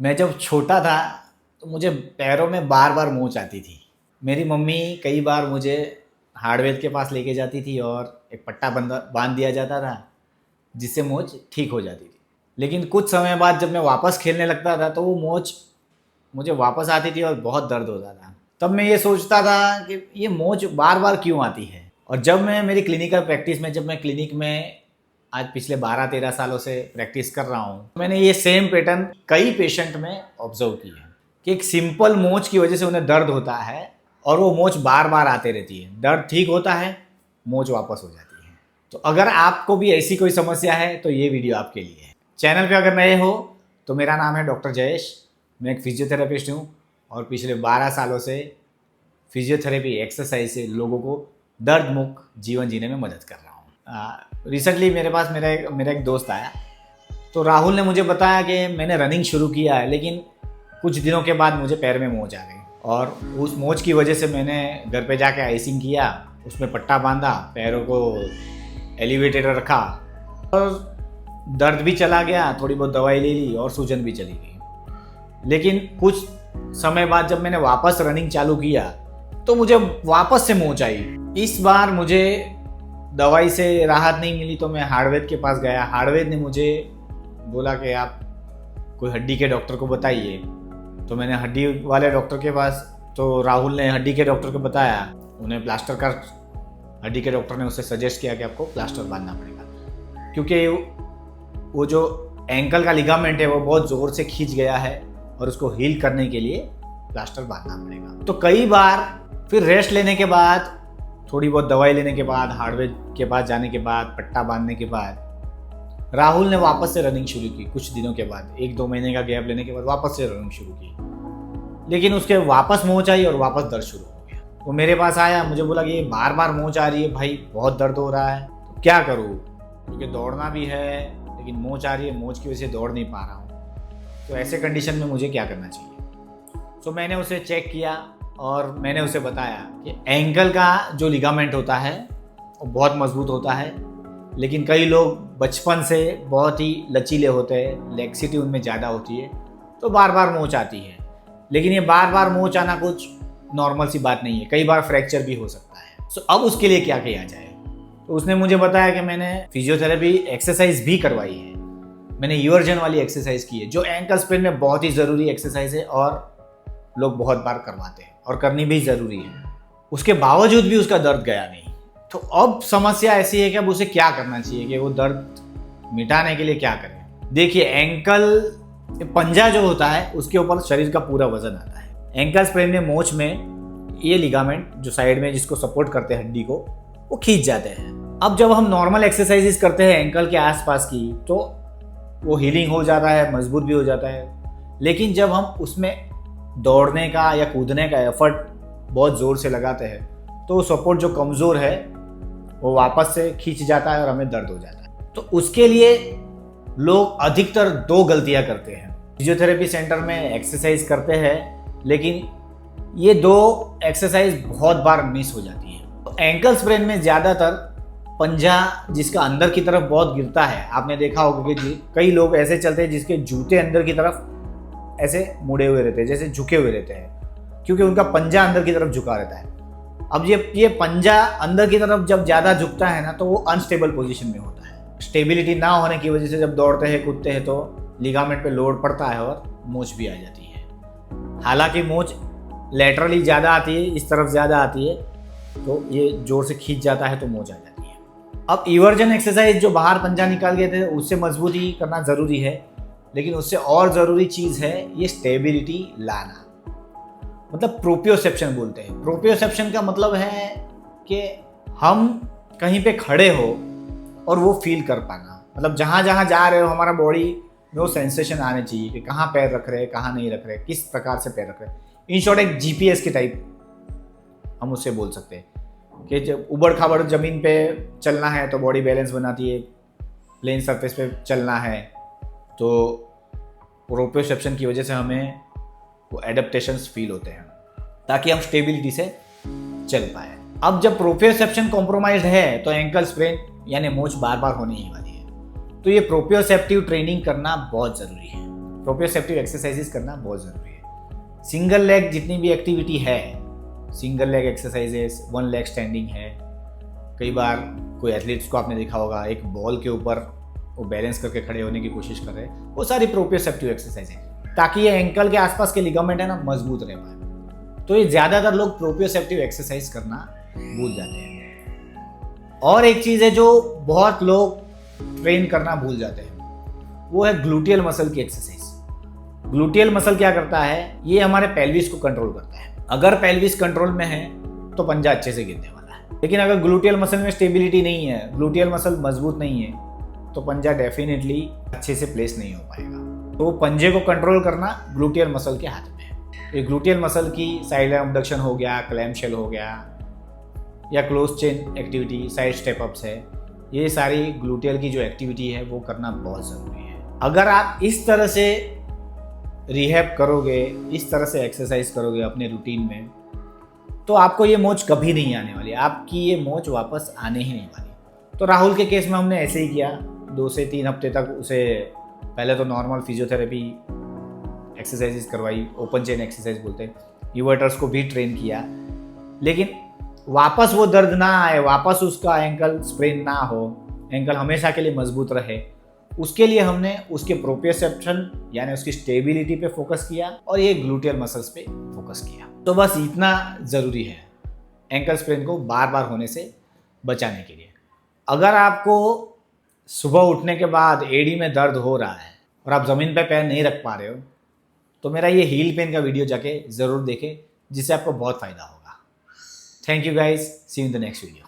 मैं जब छोटा था तो मुझे पैरों में बार बार मोच आती थी। मेरी मम्मी कई बार मुझे हार्डवेयर के पास लेके जाती थी और एक पट्टा बांध दिया जाता था जिससे मोच ठीक हो जाती थी। लेकिन कुछ समय बाद जब मैं वापस खेलने लगता था तो वो मोच मुझे वापस आती थी और बहुत दर्द होता था। तब मैं ये सोचता था कि ये मोच बार बार क्यों आती है। और जब मैं मेरी क्लिनिकल प्रैक्टिस में जब मैं क्लिनिक में आज पिछले 12-13 सालों से प्रैक्टिस कर रहा हूँ, मैंने ये सेम पैटर्न कई पेशेंट में ऑब्जर्व किया है कि एक सिंपल मोच की वजह से उन्हें दर्द होता है और वो मोच बार बार आते रहती है। दर्द ठीक होता है, मोच वापस हो जाती है। तो अगर आपको भी ऐसी कोई समस्या है तो ये वीडियो आपके लिए है। चैनल पे अगर नए हो तो मेरा नाम है डॉक्टर जयेश। मैं एक फिजियोथेरेपिस्ट हूँ और पिछले 12 सालों से फिजियोथेरेपी एक्सरसाइज से लोगों को दर्द मुक्त जीवन जीने में मदद कर रहा हूँ। रिसेंटली मेरे पास मेरा एक दोस्त आया तो राहुल ने मुझे बताया कि मैंने रनिंग शुरू किया है, लेकिन कुछ दिनों के बाद मुझे पैर में मोच आ गई और उस मोच की वजह से मैंने घर पे जाके आइसिंग किया, उसमें पट्टा बांधा, पैरों को एलिवेटेड रखा और दर्द भी चला गया, थोड़ी बहुत दवाई ले ली और सूजन भी चली गई। लेकिन कुछ समय बाद जब मैंने वापस रनिंग चालू किया तो मुझे वापस से मोच आई। इस बार मुझे दवाई से राहत नहीं मिली तो मैं हार्डवेयर के पास गया। हार्डवेयर ने मुझे बोला कि आप कोई हड्डी के डॉक्टर को बताइए। तो मैंने हड्डी वाले डॉक्टर के पास, तो राहुल ने हड्डी के डॉक्टर को बताया, उन्हें प्लास्टर का, हड्डी के डॉक्टर ने उसे सजेस्ट किया कि आपको प्लास्टर बांधना पड़ेगा क्योंकि वो जो एंकल का लिगामेंट है वो बहुत ज़ोर से खींच गया है और उसको हील करने के लिए प्लास्टर बांधना पड़ेगा। तो कई बार फिर रेस्ट लेने के बाद, थोड़ी बहुत दवाई लेने के बाद, हार्डवेयर के पास जाने के बाद, पट्टा बांधने के बाद राहुल ने वापस से रनिंग शुरू की। कुछ दिनों के बाद, 1-2 महीने का गैप लेने के बाद वापस से रनिंग शुरू की, लेकिन उसके वापस मोच आई और वापस दर्द शुरू हो गया। वो मेरे पास आया, मुझे बोला कि ये बार बार मोच आ रही है भाई, बहुत दर्द हो रहा है, तो क्या करूँ क्योंकि दौड़ना भी है लेकिन मोच आ रही है, मोच की वजह से दौड़ नहीं पा रहा हूँ, तो ऐसे कंडीशन में मुझे क्या करना चाहिए। तो मैंने उसे चेक किया और मैंने उसे बताया कि एंकल का जो लिगामेंट होता है वो बहुत मजबूत होता है, लेकिन कई लोग बचपन से बहुत ही लचीले होते हैं, लेक्सिटी उनमें ज़्यादा होती है, तो बार बार मोच आती है। लेकिन ये बार बार मोच आना कुछ नॉर्मल सी बात नहीं है, कई बार फ्रैक्चर भी हो सकता है। सो अब उसके लिए क्या किया जाए। तो उसने मुझे बताया कि मैंने फिजियोथेरेपी एक्सरसाइज भी करवाई है, मैंने यूवर्जन वाली एक्सरसाइज की है जो एंकल स्प्रेन में बहुत ही ज़रूरी एक्सरसाइज है और लोग बहुत बार करवाते हैं और करनी भी ज़रूरी है। उसके बावजूद भी उसका दर्द गया नहीं। तो अब समस्या ऐसी है कि अब उसे क्या करना चाहिए कि वो दर्द मिटाने के लिए क्या करें। देखिए, एंकल पंजा जो होता है उसके ऊपर शरीर का पूरा वजन आता है। एंकल स्प्रेन में मोच में ये लिगामेंट जो साइड में जिसको सपोर्ट करते हैं हड्डी को, वो खींच जाते हैं। अब जब हम नॉर्मल एक्सरसाइजेस करते हैं एंकल के आसपास की तो वो हीलिंग हो जाता है, मजबूत भी हो जाता है। लेकिन जब हम उसमें दौड़ने का या कूदने का एफर्ट बहुत ज़ोर से लगाते हैं तो सपोर्ट जो कमज़ोर है वो वापस से खींच जाता है और हमें दर्द हो जाता है। तो उसके लिए लोग अधिकतर 2 गलतियां करते हैं। फिजियोथेरेपी सेंटर में एक्सरसाइज करते हैं लेकिन ये 2 एक्सरसाइज बहुत बार मिस हो जाती है। तो एंकल स्प्रेन में ज़्यादातर पंजा जिसका अंदर की तरफ बहुत गिरता है, आपने देखा होगा कि कई लोग ऐसे चलते हैं जिसके जूते अंदर की तरफ ऐसे मुड़े हुए रहते हैं, जैसे झुके हुए रहते हैं, क्योंकि उनका पंजा अंदर की तरफ झुका रहता है। अब ये पंजा अंदर की तरफ जब ज़्यादा झुकता है ना तो वो अनस्टेबल पोजीशन में होता है। स्टेबिलिटी ना होने की वजह से जब दौड़ते हैं कूदते हैं तो लिगामेंट पे लोड पड़ता है और मोच भी आ जाती है। हालांकि मोच लैटरली ज़्यादा आती है, इस तरफ ज़्यादा आती है, तो ये जोर से खींच जाता है तो मोच आ जाती है। अब इवर्जन एक्सरसाइज जो बाहर पंजा निकाल गए थे उससे मजबूती करना ज़रूरी है, लेकिन उससे और ज़रूरी चीज़ है ये स्टेबिलिटी लाना, मतलब प्रोप्रियोसेप्शन बोलते हैं। प्रोप्रियोसेप्शन का मतलब है कि हम कहीं पे खड़े हो और वो फील कर पाना, मतलब जहाँ जहाँ जा रहे हो हमारा बॉडी में वो सेंसेशन आने चाहिए कि कहाँ पैर रख रहे हैं, कहाँ नहीं रख रहे, किस प्रकार से पैर रख रहे हैं। इन शॉर्ट एक जीपीएस के टाइप हम उससे बोल सकते हैं कि जब उबड़ खाबड़ ज़मीन पे चलना है तो बॉडी बैलेंस बनाती है, प्लेन सरफेस पे चलना है तो प्रोप्रियोसेप्शन की वजह से हमें वो एडेप्टेशंस फील होते हैं ताकि हम स्टेबिलिटी से चल पाए। अब जब प्रोप्रियोसेप्शन कॉम्प्रोमाइज्ड है तो एंकल स्प्रेन यानी मोच बार बार होने ही वाली है। तो ये प्रोप्रियोसेप्टिव ट्रेनिंग करना बहुत ज़रूरी है। प्रोप्रियोसेप्टिव एक्सरसाइजेस करना बहुत ज़रूरी है। सिंगल लेग जितनी भी एक्टिविटी है, single leg exercises, one leg standing है, कई बार कोई एथलीट्स को आपने देखा होगा एक बॉल के ऊपर वो बैलेंस करके खड़े होने की कोशिश कर रहे हैं, वो सारी प्रोप्रियोसेप्टिव एक्सरसाइज है ताकि ये एंकल के आसपास के लिगामेंट है ना मजबूत रह पाए। तो ये ज़्यादातर लोग प्रोप्रियोसेप्टिव एक्सरसाइज करना भूल जाते हैं। और एक चीज़ है जो बहुत लोग ट्रेन करना भूल जाते हैं, वो है ग्लूटियल मसल की एक्सरसाइज। ग्लूटियल मसल क्या करता है, ये हमारे पेल्विस को कंट्रोल करता है। अगर पेल्विस कंट्रोल में है तो पंजा अच्छे से गिरने वाला है, लेकिन अगर ग्लूटियल मसल में स्टेबिलिटी नहीं है, ग्लूटियल मसल मजबूत नहीं है, तो पंजा डेफिनेटली अच्छे से प्लेस नहीं हो पाएगा। तो पंजे को कंट्रोल करना ग्लूटियल मसल के हाथ में है। ये ग्लूटियल मसल की साइड अबडक्शन हो गया, क्लैमशेल हो गया, या close chain activity, side step ups है, ये सारी ग्लूटियल की जो एक्टिविटी है वो करना बहुत ज़रूरी है। अगर आप इस तरह से रिहैब करोगे, इस तरह से एक्सरसाइज करोगे अपने रूटीन में, तो आपको ये मोच कभी नहीं आने वाली, आपकी ये मोच वापस आने ही नहीं वाली। तो राहुल के केस में हमने ऐसे ही किया, 2 से 3 हफ्ते तक उसे पहले तो नॉर्मल फिजियोथेरेपी एक्सरसाइजेस करवाई, ओपन चेन एक्सरसाइज बोलते हैं, यूवर्टर्स को भी ट्रेन किया, लेकिन वापस वो दर्द ना आए, वापस उसका एंकल स्प्रेन ना हो, एंकल हमेशा के लिए मजबूत रहे, उसके लिए हमने उसके प्रोप्रियोसेप्शन यानी उसकी स्टेबिलिटी पे फोकस किया और ये ग्लूटियल मसल्स पे फोकस किया। तो बस इतना ज़रूरी है एंकल स्प्रेन को बार बार होने से बचाने के लिए। अगर आपको सुबह उठने के बाद एड़ी में दर्द हो रहा है और आप ज़मीन पे पैर नहीं रख पा रहे हो, तो मेरा ये हील पेन का वीडियो जाके ज़रूर देखें, जिससे आपको बहुत फ़ायदा होगा। Thank you guys, see you in the next video.